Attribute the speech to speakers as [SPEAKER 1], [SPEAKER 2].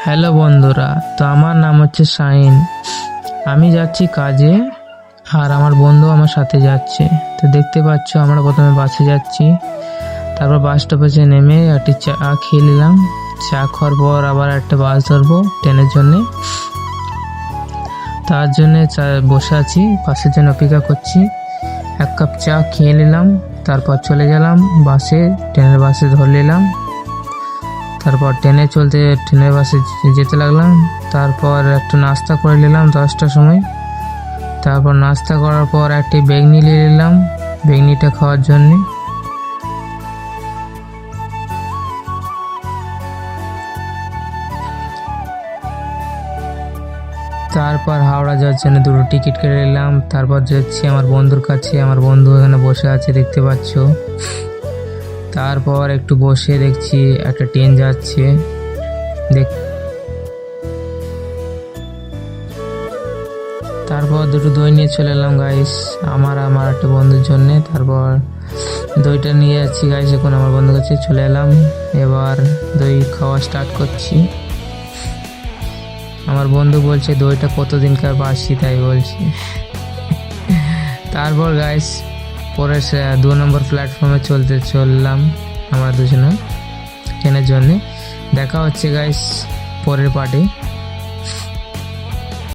[SPEAKER 1] Hello বন্ধুরা, তো আমার নাম হচ্ছে শাহিন। আমি যাচ্ছি কাজে, আর আমার বন্ধু আমার সাথে যাচ্ছে। তো দেখতে পাচ্ছ আমরা প্রথমে বাসে যাচ্ছি, তারপর বাস স্টপেজে নেমে একটি চা খেয়ে নিলাম। চা খাওয়ার পর আবার একটা বাস ধরবো ট্রেনের জন্যে। তার জন্যে বসে আছি, বাসের জন্য অপেক্ষা করছি। এক কাপ চা খেয়ে নিলাম, তারপর চলে গেলাম বাসে, ট্রেনের বাসে ধরে নিলাম। তারপর ট্রেনের বাসে যেতে লাগলাম। তারপর একটু নাস্তা করে নিলাম 10টার সময়। তারপর নাস্তা করার পর একটি বেগনি নিয়ে নিলাম, বেগনিটা খাওয়ার জন্যে। তারপর হাওড়া যাওয়ার জন্য দুটো টিকিট কেটে নিলাম। তারপর যাচ্ছি আমার বন্ধুর কাছে, আমার বন্ধু এখানে বসে আছে দেখতে পাচ্ছ। তারপর একটু বসে দেখছি একটা ট্রেন যাচ্ছে। তারপর দুটো দই নিয়ে চলে এলাম গাইস, আমার একটা বন্ধুর জন্যে। তারপর দইটা নিয়ে যাচ্ছি গাইস, এখন আমার বন্ধুর কাছে চলে এলাম। এবার দই খাওয়া স্টার্ট করছি। আমার বন্ধু বলছে দইটা কতদিনকার বাসি, তাই বলছি। তারপর গাইস পরে 2 নম্বর প্ল্যাটফর্মে চললাম আমরা দুজনে ট্রেনের জন্যে। দেখা হচ্ছে গাইস পরের পার্টে।